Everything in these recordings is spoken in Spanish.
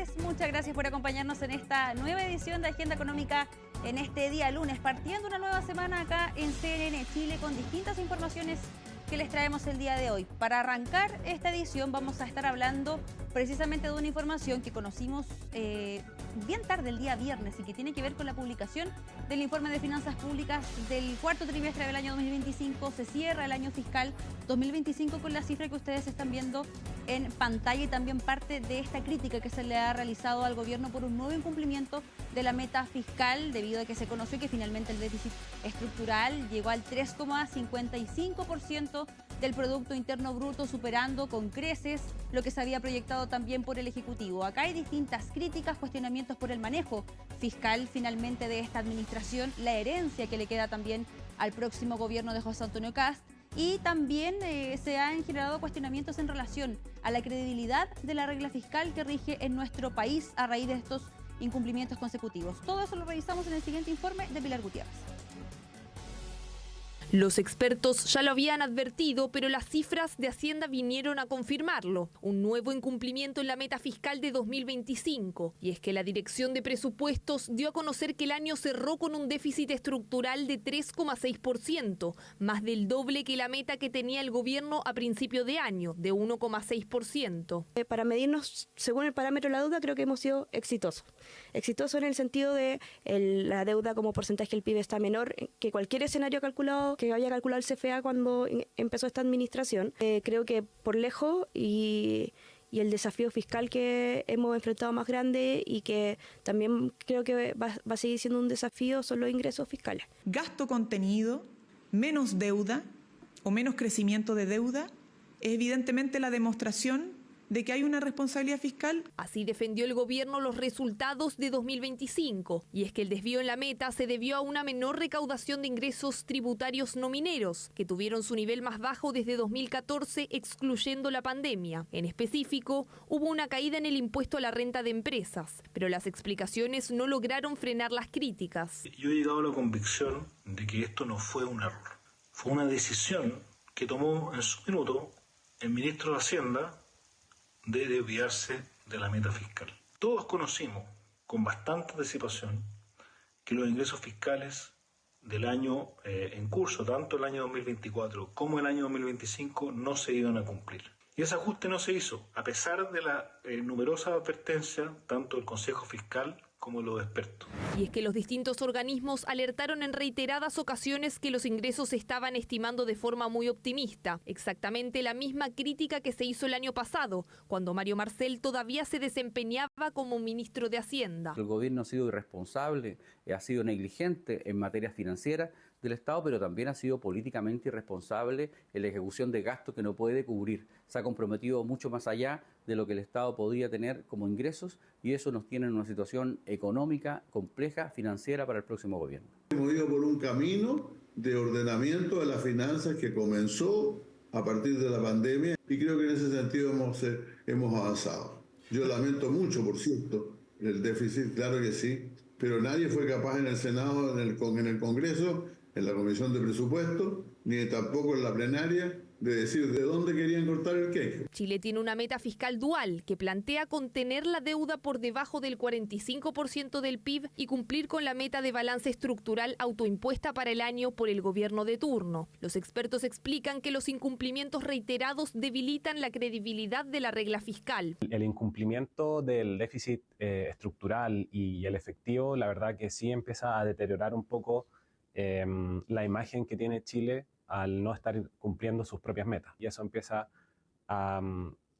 tardes, muchas gracias por acompañarnos en esta nueva edición de Agenda Económica en este día lunes, partiendo una nueva semana acá en CNN Chile con distintas informaciones que les traemos el día de hoy. Para arrancar esta edición vamos a estar hablando precisamente de una información que conocimos bien tarde el día viernes y que tiene que ver con la publicación del informe de finanzas públicas del cuarto trimestre del año 2025. Se cierra el año fiscal 2025 con la cifra que ustedes están viendo en pantalla y también parte de esta crítica que se le ha realizado al gobierno por un nuevo incumplimiento de la meta fiscal debido a que se conoció que finalmente el déficit estructural llegó al 3,55% del Producto Interno Bruto, superando con creces lo que se había proyectado también por el Ejecutivo. Acá hay distintas críticas, cuestionamientos por el manejo fiscal finalmente de esta administración, la herencia que le queda también al próximo gobierno de José Antonio Kast. Y también se han generado cuestionamientos en relación a la credibilidad de la regla fiscal que rige en nuestro país a raíz de estos incumplimientos consecutivos. Todo eso lo revisamos en el siguiente informe de Pilar Gutiérrez. Los expertos ya lo habían advertido, pero las cifras de Hacienda vinieron a confirmarlo. Un nuevo incumplimiento en la meta fiscal de 2025. Y es que la Dirección de Presupuestos dio a conocer que el año cerró con un déficit estructural de 3,6%, más del doble que la meta que tenía el gobierno a principio de año, de 1,6%. Para medirnos según el parámetro de la deuda, creo que hemos sido exitosos. Exitosos en el sentido de la deuda como porcentaje del PIB está menor que cualquier escenario calculado que había calculado el CFA cuando empezó esta administración. Creo que por lejos y el desafío fiscal que hemos enfrentado más grande y que también creo que va a seguir siendo un desafío son los ingresos fiscales. Gasto contenido, menos deuda o menos crecimiento de deuda es evidentemente la demostración de que hay una responsabilidad fiscal. Así defendió el gobierno los resultados de 2025, y es que el desvío en la meta se debió a una menor recaudación de ingresos tributarios no mineros, que tuvieron su nivel más bajo desde 2014, excluyendo la pandemia. En específico, hubo una caída en el impuesto a la renta de empresas, pero las explicaciones no lograron frenar las críticas. Yo he llegado a la convicción de que esto no fue un error, fue una decisión que tomó en su minuto el ministro de Hacienda de desviarse de la meta fiscal. Todos conocimos con bastante anticipación que los ingresos fiscales del año en curso, tanto el año 2024 como el año 2025, no se iban a cumplir. Y ese ajuste no se hizo, a pesar de la numerosa advertencia tanto del Consejo Fiscal como de los expertos. Y es que los distintos organismos alertaron en reiteradas ocasiones que los ingresos se estaban estimando de forma muy optimista. Exactamente la misma crítica que se hizo el año pasado, cuando Mario Marcel todavía se desempeñaba como ministro de Hacienda. El gobierno ha sido irresponsable, ha sido negligente en materia financiera del Estado, pero también ha sido políticamente irresponsable en la ejecución de gastos que no puede cubrir. Se ha comprometido mucho más allá de lo que el Estado podría tener como ingresos y eso nos tiene en una situación económica compleja, financiera para el próximo gobierno. Hemos ido por un camino de ordenamiento de las finanzas que comenzó a partir de la pandemia y creo que en ese sentido hemos avanzado. Yo lamento mucho, por cierto, el déficit, claro que sí, pero nadie fue capaz en el Senado, en el Congreso, en la Comisión de Presupuestos, ni tampoco en la plenaria, de decir de dónde querían cortar el queque. Chile tiene una meta fiscal dual que plantea contener la deuda por debajo del 45% del PIB y cumplir con la meta de balance estructural autoimpuesta para el año por el gobierno de turno. Los expertos explican que los incumplimientos reiterados debilitan la credibilidad de la regla fiscal. El incumplimiento del déficit estructural y el efectivo, la verdad que sí empieza a deteriorar un poco la imagen que tiene Chile al no estar cumpliendo sus propias metas. Y eso empieza a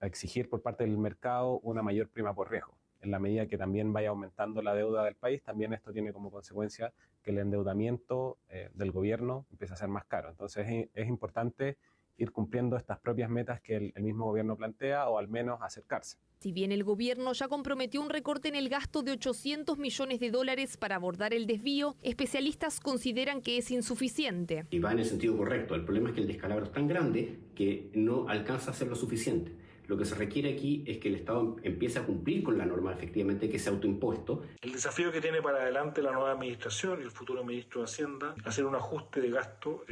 exigir por parte del mercado una mayor prima por riesgo. En la medida que también vaya aumentando la deuda del país, también esto tiene como consecuencia que el endeudamiento del gobierno empieza a ser más caro. Entonces es importante ir cumpliendo estas propias metas que el mismo gobierno plantea o al menos acercarse. Si bien el gobierno ya comprometió un recorte en el gasto de $800 millones para abordar el desvío, especialistas consideran que es insuficiente. Y va en el sentido correcto. El problema es que el descalabro es tan grande que no alcanza a ser lo suficiente. Lo que se requiere aquí es que el Estado empiece a cumplir con la norma efectivamente que se ha autoimpuesto. El desafío que tiene para adelante la nueva administración y el futuro ministro de Hacienda es hacer un ajuste de gasto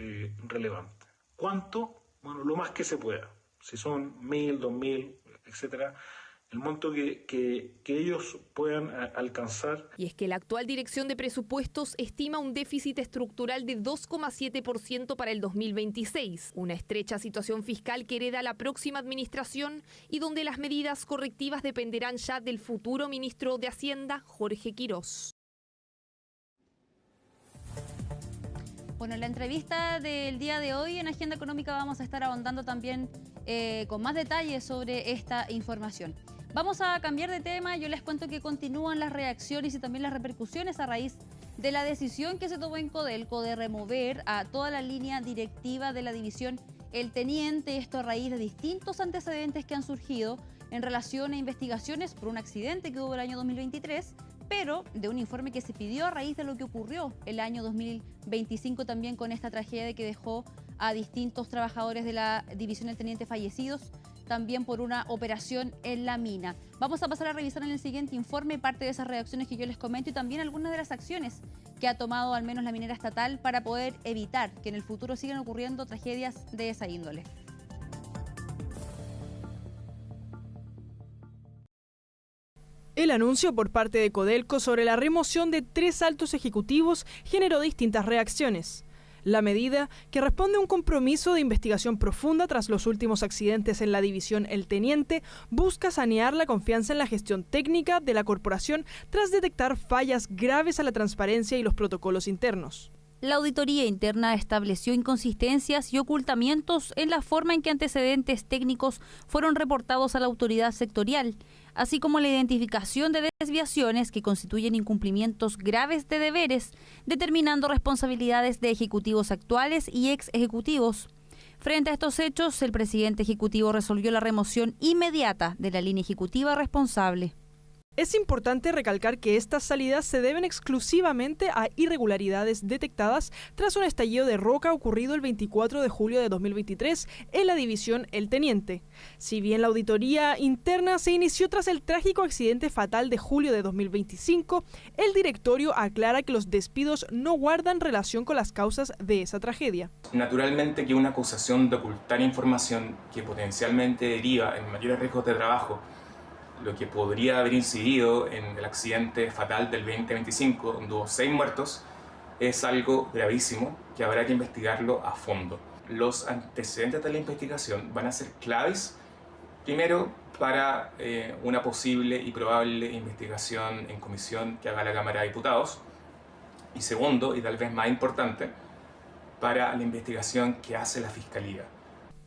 relevante. ¿Cuánto? Bueno, lo más que se pueda. Si son 1.000, 2.000, etcétera, el monto que ellos puedan alcanzar. Y es que la actual Dirección de Presupuestos estima un déficit estructural de 2,7% para el 2026, una estrecha situación fiscal que hereda la próxima administración y donde las medidas correctivas dependerán ya del futuro ministro de Hacienda, Jorge Quirós. Bueno, en la entrevista del día de hoy en Agenda Económica vamos a estar ahondando también con más detalles sobre esta información. Vamos a cambiar de tema. Yo les cuento que continúan las reacciones y también las repercusiones a raíz de la decisión que se tomó en Codelco de remover a toda la línea directiva de la división El Teniente. Esto a raíz de distintos antecedentes que han surgido en relación a investigaciones por un accidente que hubo el año 2023, pero de un informe que se pidió a raíz de lo que ocurrió el año 2025 también con esta tragedia que dejó a distintos trabajadores de la división El Teniente fallecidos, también por una operación en la mina. Vamos a pasar a revisar en el siguiente informe parte de esas reacciones que yo les comento y también algunas de las acciones que ha tomado al menos la minera estatal para poder evitar que en el futuro sigan ocurriendo tragedias de esa índole. El anuncio por parte de Codelco sobre la remoción de 3 altos ejecutivos generó distintas reacciones. La medida, que responde a un compromiso de investigación profunda tras los últimos accidentes en la división El Teniente, busca sanear la confianza en la gestión técnica de la corporación tras detectar fallas graves a la transparencia y los protocolos internos. La auditoría interna estableció inconsistencias y ocultamientos en la forma en que antecedentes técnicos fueron reportados a la autoridad sectorial, así como la identificación de desviaciones que constituyen incumplimientos graves de deberes, determinando responsabilidades de ejecutivos actuales y ex ejecutivos. Frente a estos hechos, el presidente ejecutivo resolvió la remoción inmediata de la línea ejecutiva responsable. Es importante recalcar que estas salidas se deben exclusivamente a irregularidades detectadas tras un estallido de roca ocurrido el 24 de julio de 2023 en la división El Teniente. Si bien la auditoría interna se inició tras el trágico accidente fatal de julio de 2025, el directorio aclara que los despidos no guardan relación con las causas de esa tragedia. Naturalmente que una acusación de ocultar información que potencialmente deriva en mayores riesgos de trabajo, lo que podría haber incidido en el accidente fatal del 2025, donde hubo 6 muertos, es algo gravísimo que habrá que investigarlo a fondo. Los antecedentes de la investigación van a ser claves, primero, para una posible y probable investigación en comisión que haga la Cámara de Diputados, y segundo, y tal vez más importante, para la investigación que hace la Fiscalía.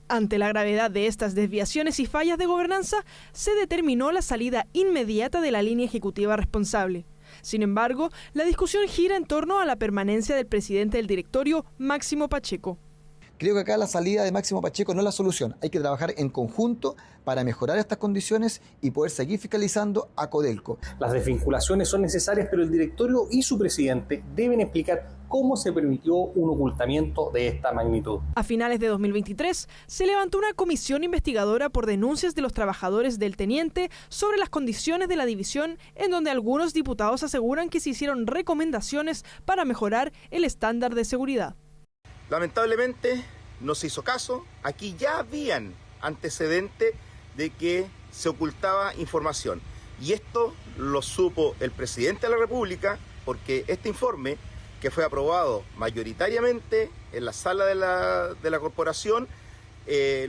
Ante la gravedad de estas desviaciones y fallas de gobernanza, se determinó la salida inmediata de la línea ejecutiva responsable. Sin embargo, la discusión gira en torno a la permanencia del presidente del directorio, Máximo Pacheco. Creo que acá la salida de Máximo Pacheco no es la solución. Hay que trabajar en conjunto para mejorar estas condiciones y poder seguir fiscalizando a Codelco. Las desvinculaciones son necesarias, pero el directorio y su presidente deben explicar cómo se permitió un ocultamiento de esta magnitud. A finales de 2023, se levantó una comisión investigadora por denuncias de los trabajadores del Teniente sobre las condiciones de la división, en donde algunos diputados aseguran que se hicieron recomendaciones para mejorar el estándar de seguridad. Lamentablemente no se hizo caso. Aquí ya habían antecedentes de que se ocultaba información. Y esto lo supo el presidente de la República, porque este informe, que fue aprobado mayoritariamente en la sala de la corporación,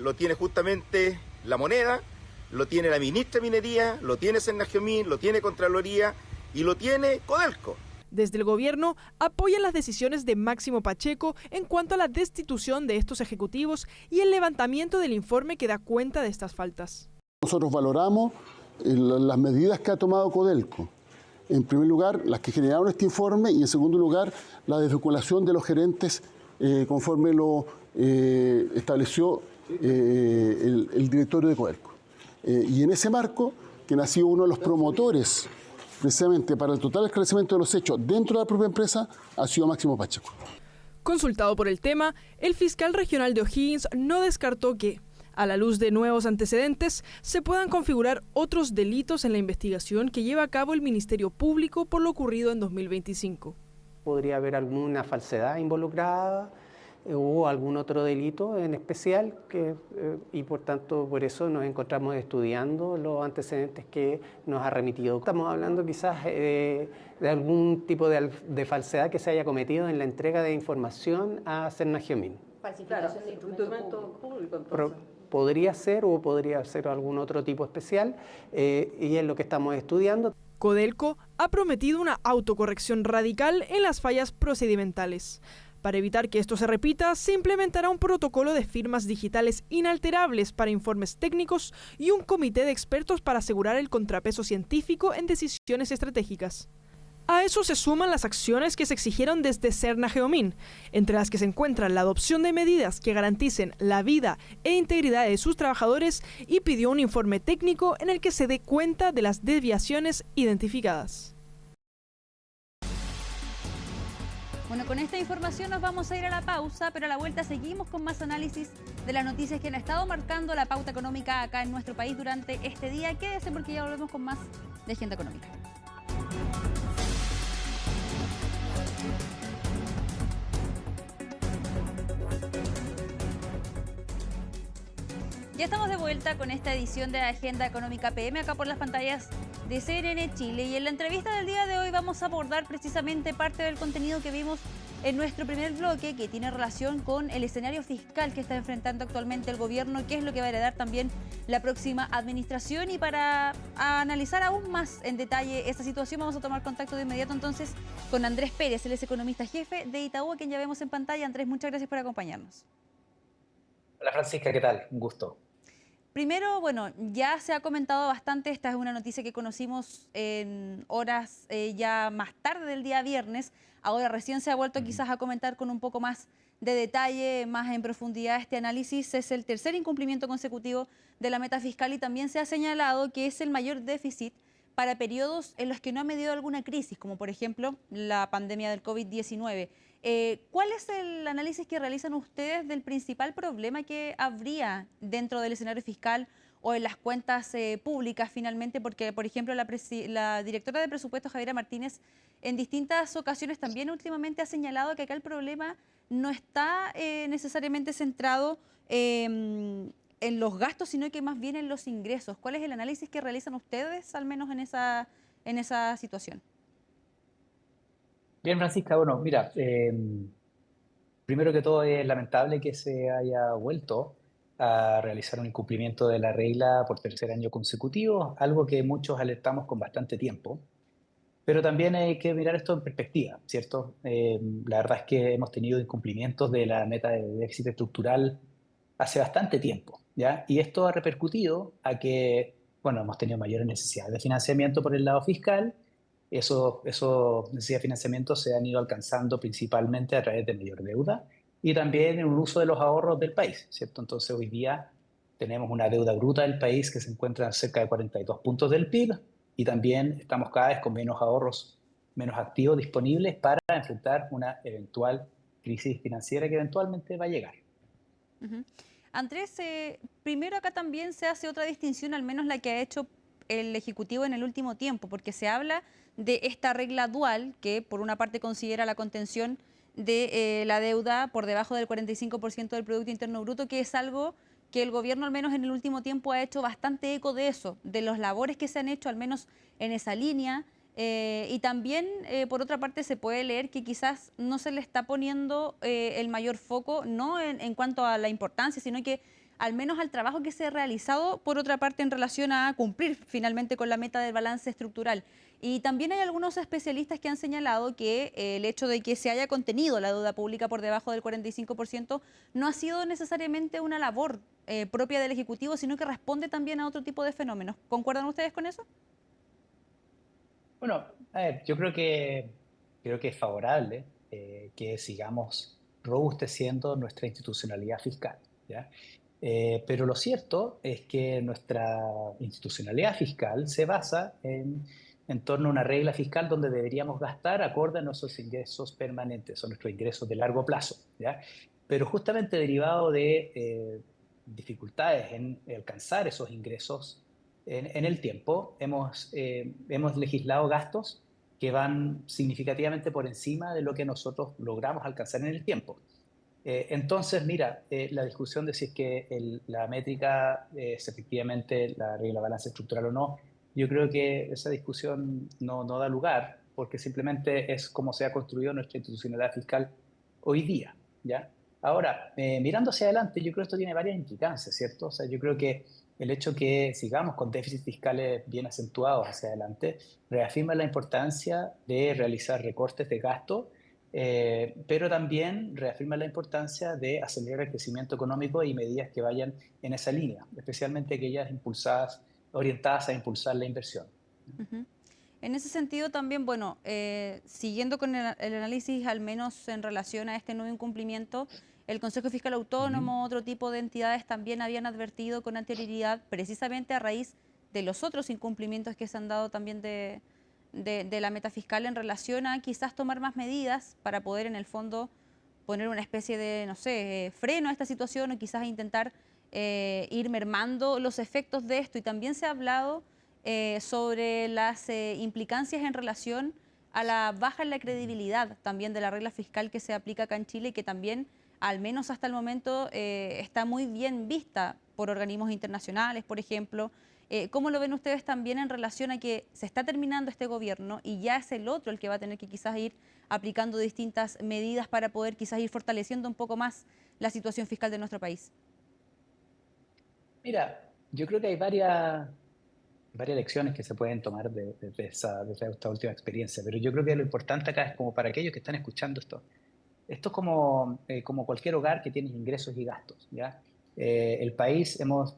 lo tiene justamente La Moneda, lo tiene la ministra de Minería, lo tiene Senagiomin, lo tiene Contraloría y lo tiene Codelco. Desde el gobierno apoyan las decisiones de Máximo Pacheco en cuanto a la destitución de estos ejecutivos y el levantamiento del informe que da cuenta de estas faltas. Nosotros valoramos las medidas que ha tomado Codelco. En primer lugar, las que generaron este informe y en segundo lugar, la desvinculación de los gerentes conforme lo estableció el directorio de Codelco. Y en ese marco, quien ha sido uno de los promotores precisamente para el total esclarecimiento de los hechos dentro de la propia empresa, ha sido Máximo Pacheco. Consultado por el tema, el fiscal regional de O'Higgins no descartó que, a la luz de nuevos antecedentes, se puedan configurar otros delitos en la investigación que lleva a cabo el Ministerio Público por lo ocurrido en 2025. Podría haber alguna falsedad involucrada, o algún otro delito en especial y por tanto por eso nos encontramos estudiando los antecedentes que nos ha remitido. Estamos hablando quizás de algún tipo de falsedad que se haya cometido en la entrega de información a Serna-Geomin. Falsificación de instrumento público, entonces. Podría ser o podría ser algún otro tipo especial y es lo que estamos estudiando. Codelco ha prometido una autocorrección radical en las fallas procedimentales. Para evitar que esto se repita, se implementará un protocolo de firmas digitales inalterables para informes técnicos y un comité de expertos para asegurar el contrapeso científico en decisiones estratégicas. A eso se suman las acciones que se exigieron desde Serna-Geomin, entre las que se encuentran la adopción de medidas que garanticen la vida e integridad de sus trabajadores y pidió un informe técnico en el que se dé cuenta de las desviaciones identificadas. Bueno, con esta información nos vamos a ir a la pausa, pero a la vuelta seguimos con más análisis de las noticias que han estado marcando la pauta económica acá en nuestro país durante este día. Quédese porque ya volvemos con más de Agenda Económica. Ya estamos de vuelta con esta edición de Agenda Económica PM acá por las pantallas de CNN Chile, y en la entrevista del día de hoy vamos a abordar precisamente parte del contenido que vimos en nuestro primer bloque, que tiene relación con el escenario fiscal que está enfrentando actualmente el gobierno, qué es lo que va a heredar también la próxima administración, y para analizar aún más en detalle esta situación vamos a tomar contacto de inmediato entonces con Andrés Pérez, él es economista jefe de Itaú, a quien ya vemos en pantalla. Andrés, muchas gracias por acompañarnos. Hola Francisca, ¿qué tal? Un gusto. Primero, bueno, ya se ha comentado bastante, esta es una noticia que conocimos en horas ya más tarde del día viernes, ahora recién se ha vuelto quizás a comentar con un poco más de detalle, más en profundidad este análisis. Es el tercer incumplimiento consecutivo de la meta fiscal y también se ha señalado que es el mayor déficit para periodos en los que no ha medido alguna crisis, como por ejemplo la pandemia del COVID-19. ¿Cuál es el análisis que realizan ustedes del principal problema que habría dentro del escenario fiscal o en las cuentas públicas finalmente? Porque, por ejemplo, la directora de presupuestos, Javiera Martínez, en distintas ocasiones también últimamente ha señalado que acá el problema no está necesariamente centrado en los gastos, sino que más bien en los ingresos. ¿Cuál es el análisis que realizan ustedes, al menos en esa situación? Bien, Francisca, bueno, mira, primero que todo es lamentable que se haya vuelto a realizar un incumplimiento de la regla por tercer año consecutivo, algo que muchos alertamos con bastante tiempo, pero también hay que mirar esto en perspectiva, ¿cierto? La verdad es que hemos tenido incumplimientos de la meta de déficit estructural hace bastante tiempo, ¿ya? Y esto ha repercutido a que, bueno, hemos tenido mayores necesidades de financiamiento por el lado fiscal. Esos necesidades de financiamiento se han ido alcanzando principalmente a través de mayor deuda y también en un uso de los ahorros del país, ¿cierto? Entonces hoy día tenemos una deuda bruta del país que se encuentra en cerca de 42 puntos del PIB y también estamos cada vez con menos ahorros, menos activos disponibles para enfrentar una eventual crisis financiera que eventualmente va a llegar. Andrés, primero acá también se hace otra distinción, al menos la que ha hecho el Ejecutivo en el último tiempo, porque se habla de esta regla dual que por una parte considera la contención de la deuda por debajo del 45% del Producto Interno Bruto, que es algo que el gobierno al menos en el último tiempo ha hecho bastante eco de eso, de los labores que se han hecho al menos en esa línea, y también por otra parte se puede leer que quizás no se le está poniendo el mayor foco, no en cuanto a la importancia, sino que al menos al trabajo que se ha realizado, por otra parte, en relación a cumplir finalmente con la meta del balance estructural. Y también hay algunos especialistas que han señalado que el hecho de que se haya contenido la deuda pública por debajo del 45% no ha sido necesariamente una labor propia del Ejecutivo, sino que responde también a otro tipo de fenómenos. ¿Concuerdan ustedes con eso? Bueno, a ver, yo creo que es favorable que sigamos robusteciendo nuestra institucionalidad fiscal, ¿ya? Pero lo cierto es que nuestra institucionalidad fiscal se basa en torno a una regla fiscal donde deberíamos gastar acorde a nuestros ingresos permanentes o nuestros ingresos de largo plazo, ¿ya? Pero justamente derivado de dificultades en alcanzar esos ingresos en el tiempo, hemos legislado gastos que van significativamente por encima de lo que nosotros logramos alcanzar en el tiempo. Entonces, mira, la discusión de si es que la métrica es efectivamente la regla de balance estructural o no, yo creo que esa discusión no da lugar, porque simplemente es como se ha construido nuestra institucionalidad fiscal hoy día, ¿ya? Ahora, mirando hacia adelante, yo creo que esto tiene varias implicancias, ¿cierto? O sea, yo creo que el hecho que sigamos con déficits fiscales bien acentuados hacia adelante reafirma la importancia de realizar recortes de gasto, pero también reafirma la importancia de acelerar el crecimiento económico y medidas que vayan en esa línea, especialmente aquellas orientadas a impulsar la inversión. Uh-huh. En ese sentido también, bueno, siguiendo con el análisis, al menos en relación a este nuevo incumplimiento, el Consejo Fiscal Autónomo, otro tipo de entidades también habían advertido con anterioridad, precisamente a raíz de los otros incumplimientos que se han dado también de la meta fiscal en relación a quizás tomar más medidas para poder en el fondo poner una especie de, no sé, freno a esta situación o quizás intentar ir mermando los efectos de esto. Y también se ha hablado sobre las implicancias en relación a la baja en la credibilidad también de la regla fiscal que se aplica acá en Chile y que también, al menos hasta el momento, está muy bien vista por organismos internacionales, por ejemplo. ¿Cómo lo ven ustedes también en relación a que se está terminando este gobierno y ya es el otro el que va a tener que quizás ir aplicando distintas medidas para poder quizás ir fortaleciendo un poco más la situación fiscal de nuestro país? Mira, yo creo que hay varias lecciones que se pueden tomar de esta última experiencia, pero yo creo que lo importante acá es como para aquellos que están escuchando esto es como cualquier hogar que tiene ingresos y gastos, ¿ya? El país hemos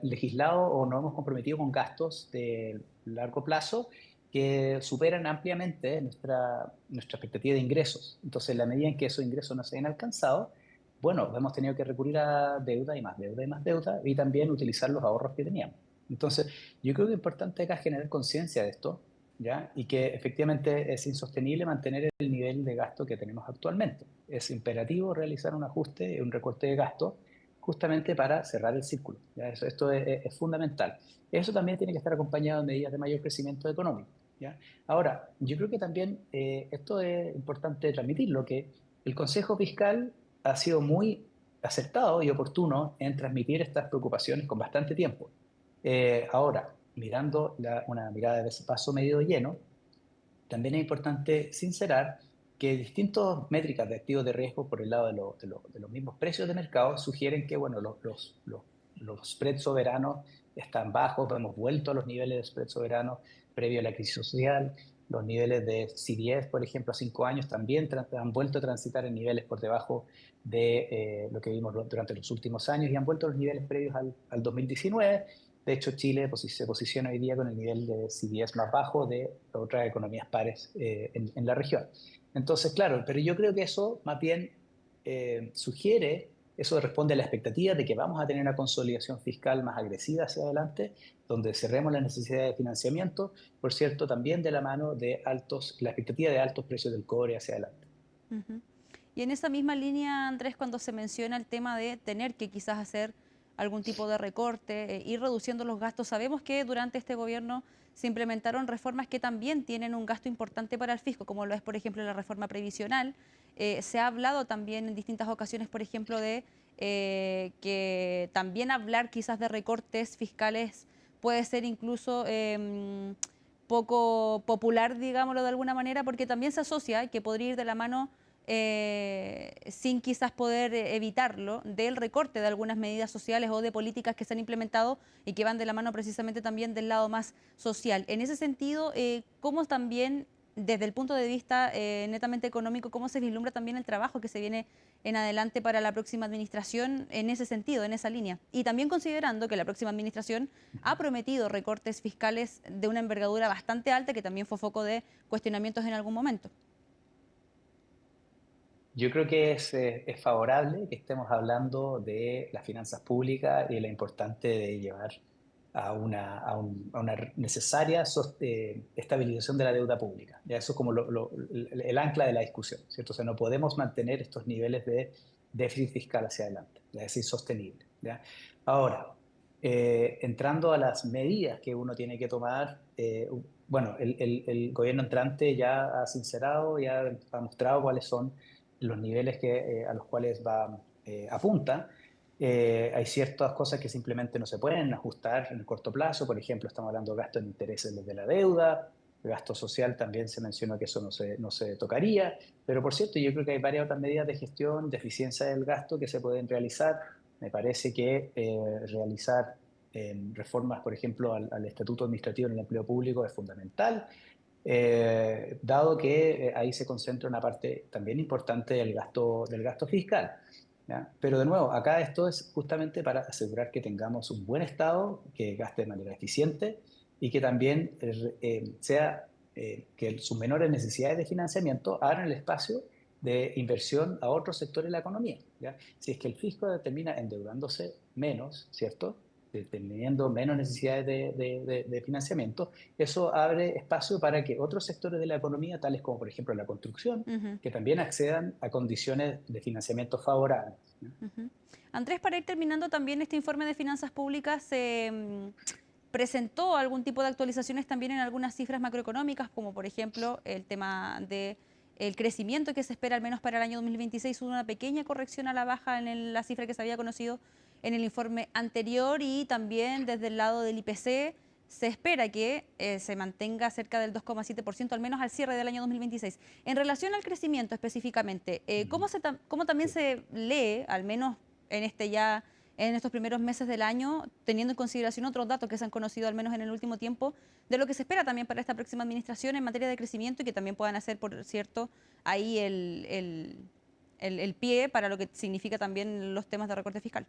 legislado o nos hemos comprometido con gastos de largo plazo que superan ampliamente nuestra expectativa de ingresos. Entonces, en la medida en que esos ingresos no se hayan alcanzado, bueno, hemos tenido que recurrir a deuda y más deuda y más deuda y también utilizar los ahorros que teníamos. Entonces, yo creo que es importante acá generar conciencia de esto, ¿ya? Y que efectivamente es insostenible mantener el nivel de gasto que tenemos actualmente. Es imperativo realizar un ajuste, un recorte de gasto, justamente para cerrar el círculo, ¿ya? Esto es fundamental. Eso también tiene que estar acompañado de medidas de mayor crecimiento económico, ¿ya? Ahora, yo creo que también esto es importante transmitirlo, que el Consejo Fiscal ha sido muy acertado y oportuno en transmitir estas preocupaciones con bastante tiempo. Ahora, mirando una mirada de vaso medio lleno, también es importante sincerar que distintas métricas de activos de riesgo por el lado de los mismos precios de mercado sugieren que bueno, los spreads soberanos están bajos, hemos vuelto a los niveles de spread soberanos previo a la crisis social, los niveles de CDS, por ejemplo, a 5 años también han vuelto a transitar en niveles por debajo de lo que vimos durante los últimos años y han vuelto a los niveles previos al 2019. De hecho, Chile se posiciona hoy día con el nivel de CDS más bajo de otras economías pares en la región. Entonces, claro, pero yo creo que eso más bien eso responde a la expectativa de que vamos a tener una consolidación fiscal más agresiva hacia adelante, donde cerremos la necesidad de financiamiento, por cierto, también de la mano de la expectativa de altos precios del cobre hacia adelante. Uh-huh. Y en esa misma línea, Andrés, cuando se menciona el tema de tener que quizás hacer algún tipo de recorte, ir reduciendo los gastos. Sabemos que durante este gobierno se implementaron reformas que también tienen un gasto importante para el fisco, como lo es, por ejemplo, la reforma previsional. Se ha hablado también en distintas ocasiones, por ejemplo, de que también hablar quizás de recortes fiscales puede ser incluso poco popular, digámoslo de alguna manera, porque también se asocia que podría ir de la mano sin quizás poder evitarlo, del recorte de algunas medidas sociales o de políticas que se han implementado y que van de la mano precisamente también del lado más social. En ese sentido, ¿cómo también, desde el punto de vista netamente económico, cómo se vislumbra también el trabajo que se viene en adelante para la próxima administración en ese sentido, en esa línea? Y también considerando que la próxima administración ha prometido recortes fiscales de una envergadura bastante alta, que también fue foco de cuestionamientos en algún momento. Yo creo que es favorable que estemos hablando de las finanzas públicas y de lo importante de llevar a una necesaria estabilización de la deuda pública. Ya eso es como el ancla de la discusión, ¿cierto? O sea, no podemos mantener estos niveles de déficit fiscal hacia adelante, ya es insostenible, ¿ya? Ahora, entrando a las medidas que uno tiene que tomar, bueno, el gobierno entrante ya ha sincerado, ya ha mostrado cuáles son los niveles a los cuales apunta, hay ciertas cosas que simplemente no se pueden ajustar en el corto plazo. Por ejemplo, estamos hablando de gasto en intereses de la deuda, gasto social también se mencionó que eso no se tocaría, pero por cierto, yo creo que hay varias otras medidas de gestión, de eficiencia del gasto que se pueden realizar. Me parece que realizar reformas, por ejemplo, al Estatuto Administrativo en el Empleo Público es fundamental, dado que ahí se concentra una parte también importante del gasto fiscal. ¿Ya? Pero de nuevo, acá esto es justamente para asegurar que tengamos un buen Estado, que gaste de manera eficiente y que también que sus menores necesidades de financiamiento abran el espacio de inversión a otros sectores de la economía. ¿Ya? Si es que el fisco termina endeudándose menos, ¿cierto?, teniendo menos necesidades de financiamiento, eso abre espacio para que otros sectores de la economía, tales como por ejemplo la construcción, que también accedan a condiciones de financiamiento favorables. Andrés, para ir terminando también este informe de finanzas públicas, presentó algún tipo de actualizaciones también en algunas cifras macroeconómicas, como por ejemplo el tema del crecimiento que se espera al menos para el año 2026. Hubo una pequeña corrección a la baja en la cifra que se había conocido en el informe anterior, y también desde el lado del IPC se espera que se mantenga cerca del 2,7% al menos al cierre del año 2026. En relación al crecimiento específicamente, ¿cómo también se lee, al menos en estos primeros meses del año, teniendo en consideración otros datos que se han conocido al menos en el último tiempo, de lo que se espera también para esta próxima administración en materia de crecimiento, y que también puedan hacer, por cierto, ahí el pie para lo que significa también los temas de recorte fiscal?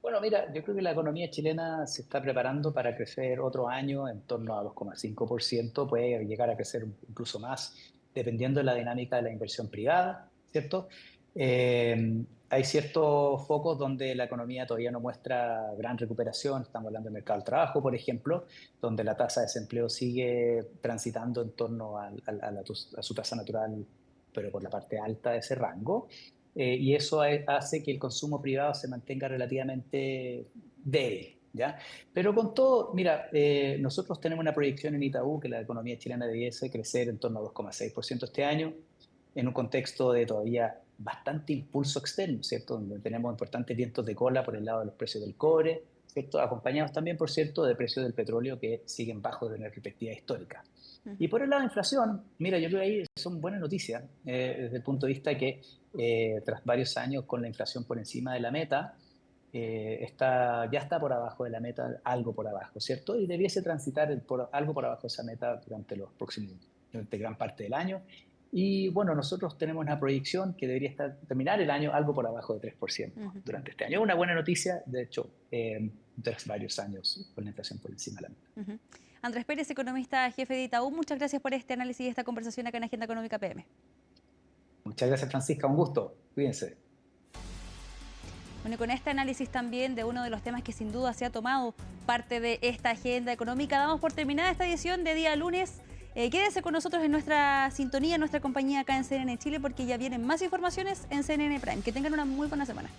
Bueno, mira, yo creo que la economía chilena se está preparando para crecer otro año en torno a 2,5%, puede llegar a crecer incluso más, dependiendo de la dinámica de la inversión privada, ¿cierto? Hay ciertos focos donde la economía todavía no muestra gran recuperación. Estamos hablando del mercado del trabajo, por ejemplo, donde la tasa de desempleo sigue transitando en torno a su tasa natural, pero por la parte alta de ese rango. Y eso hace que el consumo privado se mantenga relativamente débil, ¿ya? Pero con todo, mira, nosotros tenemos una proyección en Itaú que la economía chilena debiese crecer en torno a 2,6% este año, en un contexto de todavía bastante impulso externo, ¿cierto?, donde tenemos importantes vientos de cola por el lado de los precios del cobre, ¿cierto?, acompañados también, por cierto, de precios del petróleo que siguen bajos de una perspectiva histórica. Y por el lado de inflación, mira, yo creo que ahí son buenas noticias, desde el punto de vista que tras varios años con la inflación por encima de la meta, ya está por abajo de la meta, algo por abajo, ¿cierto? Y debiese transitar algo por abajo de esa meta durante gran parte del año. Y bueno, nosotros tenemos una proyección que debería terminar el año algo por abajo de 3% durante este año. Una buena noticia, de hecho, tras varios años con la inflación por encima de la meta. Andrés Pérez, economista jefe de Itaú, muchas gracias por este análisis y esta conversación acá en Agenda Económica PM. Muchas gracias, Francisca, un gusto. Cuídense. Bueno, con este análisis también de uno de los temas que sin duda se ha tomado parte de esta agenda económica, damos por terminada esta edición de día lunes. Quédese con nosotros en nuestra sintonía, en nuestra compañía acá en CNN Chile, porque ya vienen más informaciones en CNN Prime. Que tengan una muy buena semana.